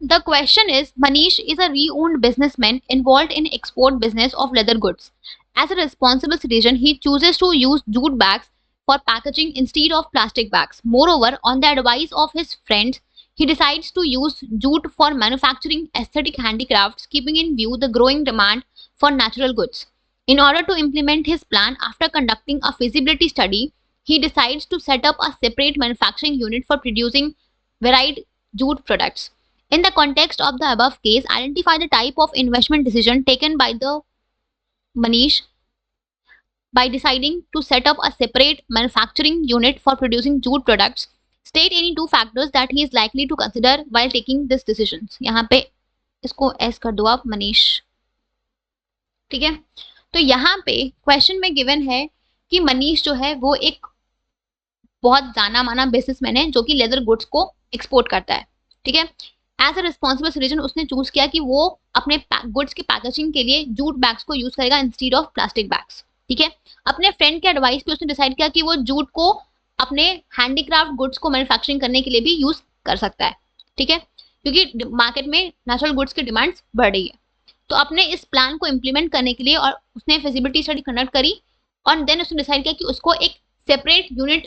The question is, Manish is a re-owned businessman involved in export business of leather goods. As a responsible citizen, he chooses to use jute bags for packaging instead of plastic bags. Moreover, on the advice of his friends, he decides to use jute for manufacturing aesthetic handicrafts, keeping in view the growing demand for natural goods. In order to implement his plan, after conducting a feasibility study, he decides to set up a separate manufacturing unit for producing varied jute products. In the context of the above case, identify the type of investment decision taken by the Manish by deciding to set up a separate manufacturing unit for producing jute products. State any two factors that he is likely to consider while taking this decisions. यहाँ पे इसको S कर दो आप मनीष, ठीक है। तो यहाँ पे क्वेश्चन में गिवन है कि मनीष जो है वो एक बहुत जाना माना बिजनेसमैन है जो कि लेदर गुड्स को एक्सपोर्ट करता है, ठीक है। एज अ रिस्पॉन्सिबल सिटीजन उसने चूज किया कि वो अपने गुड्स के पैकेजिंग के लिए जूट बैग्स को यूज करेगा इंस्टीड ऑफ प्लास्टिक बैग्स, ठीक है। अपने फ्रेंड के एडवाइस पे उसने डिसाइड किया कि वो जूट को अपने हैंडीक्राफ्ट गुड्स को मैन्युफैक्चरिंग करने के लिए भी यूज कर सकता है, ठीक है, क्योंकि मार्केट में नेचुरल गुड्स की डिमांड बढ़ रही है। तो अपने इस प्लान को इम्प्लीमेंट करने के लिए और उसने फिजिबिलिटी स्टडी कंडक्ट करी और देन उसने डिसाइड किया कि उसको एक सेपरेट यूनिट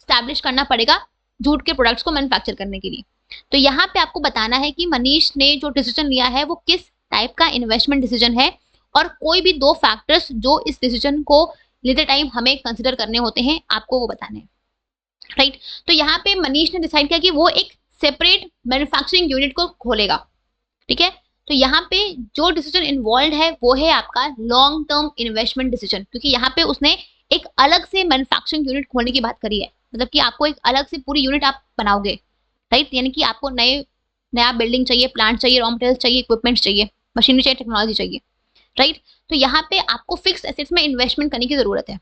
स्टैब्लिश करना पड़ेगा जूट के प्रोडक्ट्स को मैन्युफैक्चर करने के लिए। तो यहाँ पे आपको बताना है कि मनीष ने जो डिसीजन लिया है वो किस टाइप का इन्वेस्टमेंट डिसीजन है और कोई भी दो फैक्टर्स जो इस डिसीजन को लेते टाइम हमें कंसिडर करने होते हैं आपको वो बताने हैं, राइट। तो यहाँ पे मनीष ने डिसाइड किया कि वो एक सेपरेट मैन्युफैक्चरिंग यूनिट को खोलेगा, ठीक है। तो यहाँ पे जो डिसीजन इन्वॉल्व है वो है आपका लॉन्ग टर्म इन्वेस्टमेंट डिसीजन, क्योंकि यहाँ पे उसने एक अलग से मैन्युफैक्चरिंग यूनिट खोलने की बात करी है, मतलब कि आपको एक अलग से पूरी यूनिट आप बनाओगे, राइट। यानी कि आपको नया बिल्डिंग चाहिए, प्लांट चाहिए, रॉ मटेरियल चाहिए, इक्विपमेंट चाहिए, मशीनरी चाहिए, टेक्नोलॉजी चाहिए, राइट। तो यहाँ पे आपको फिक्स एसेट्स में इन्वेस्टमेंट करने की जरूरत है,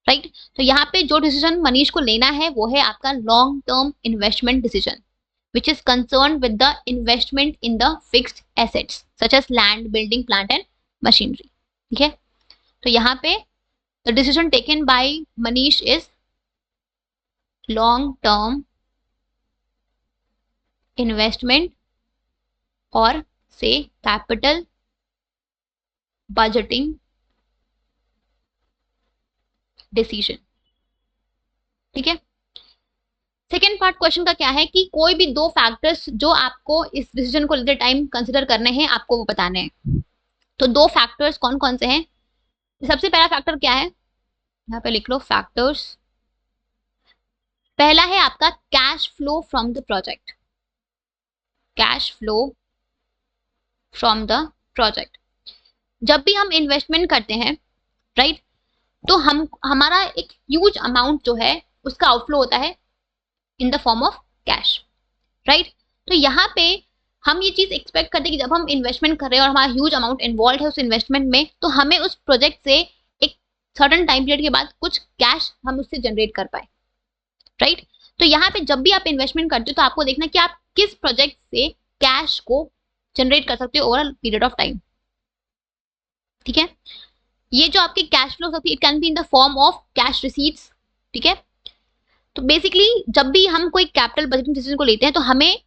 राइट। तो यहाँ पे जो डिसीजन मनीष को लेना है वो है आपका long term investment decision which is concerned with the investment in the fixed assets such as land, building, plant and machinery, ठीक है। तो यहाँ पे the decision taken by Manish is long term investment और say capital budgeting decision, ठीक है। Second part question का क्या है कि कोई भी दो फैक्टर्स जो आपको इस डिसीजन को लेते टाइम कंसिडर करने हैं आपको वो बताने हैं। तो दो फैक्टर्स कौन कौन से हैं? सबसे पहला फैक्टर क्या है, यहाँ पे लिख लो फैक्टर्स। पहला है आपका cash flow from the project, cash flow from the project. जब भी हम इन्वेस्टमेंट करते हैं, राइट, तो हमारा एक ह्यूज अमाउंट जो है उसका आउटफ्लो होता है in the form of cash, right. तो यहाँ पे हम ये चीज एक्सपेक्ट करते हैं कि जब हम इन्वेस्टमेंट कर रहे हैं और हमारा ह्यूज अमाउंट इन्वॉल्व है उस इन्वेस्टमेंट में, तो हमें उस प्रोजेक्ट से एक सर्टेन टाइम पीरियड के बाद कुछ कैश हम उससे जनरेट कर पाए, राइट। तो यहाँ पे जब भी आप इन्वेस्टमेंट करते हो तो आपको देखना कि आप किस प्रोजेक्ट से कैश को जनरेट कर सकते हो ओवर पीरियड ऑफ टाइम, ठीक है। ये जो आपके कैश फ्लो सकती है it can be in the form of cash receipts, ठीक है। तो बेसिकली जब भी हम कोई कैपिटल बजटिंग डिसीजन को लेते हैं तो हमें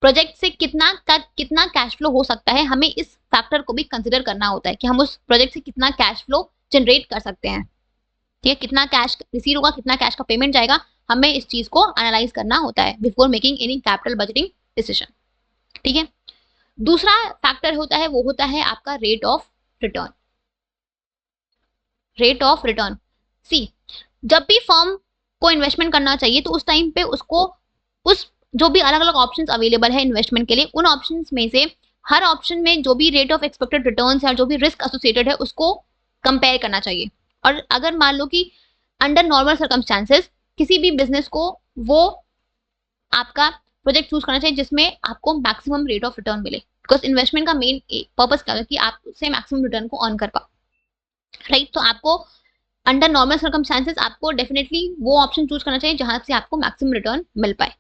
प्रोजेक्ट से कितना कैश फ्लो हो सकता है, हमें इस फैक्टर को भी कंसिडर करना होता है कि हम उस प्रोजेक्ट से कितना कैश फ्लो जनरेट कर सकते हैं, ठीक है। कितना कैश रिसीव होगा, कितना कैश का पेमेंट जाएगा, हमें इस चीज को एनालाइज करना होता है before making any capital budgeting decision, ठीक है। दूसरा फैक्टर होता है वो होता है आपका rate of return, rate of return. See, जब भी फर्म को इन्वेस्टमेंट करना चाहिए तो उस टाइम पे उसको उस जो भी अलग अलग ऑप्शंस अवेलेबल है इन्वेस्टमेंट के लिए, उन ऑप्शंस में से हर ऑप्शन में जो भी रेट ऑफ एक्सपेक्टेड रिटर्न्स है, जो भी रिस्क एसोसिएटेड है, उसको कंपेयर करना चाहिए। और अगर मान लो कि अंडर नॉर्मल सर्कमस्टांसेस किसी भी बिजनेस को वो आपका प्रोजेक्ट चूज करना चाहिए जिसमें आपको मैक्सिमम रेट ऑफ रिटर्न मिले, बिकॉज इन्वेस्टमेंट का मेन पर्पस क्या है कि आप उससे मैक्सिमम रिटर्न को अर्न कर पाओ, राइट। तो आपको अंडर नॉर्मल सर्कमस्टांसेस आपको डेफिनेटली वो ऑप्शन चूज करना चाहिए जहां से आपको मैक्सिमम रिटर्न मिल पाए,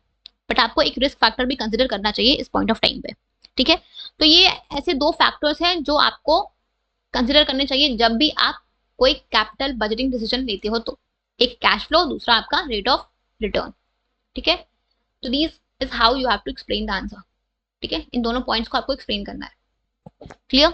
बट आपको एक रिस्क फैक्टर भी कंसिडर करना चाहिए इस पॉइंट ऑफ टाइम पे, ठीक है। तो ये ऐसे दो फैक्टर्स हैं जो आपको कंसिडर करने चाहिए जब भी आप कोई कैपिटल बजटिंग डिसीजन लेते हो, तो एक कैश फ्लो, दूसरा आपका रेट ऑफ रिटर्न, ठीक है। तो this is how you have to explain the answer. ठीक है, इन दोनों पॉइंट्स को आपको एक्सप्लेन करना है। क्लियर?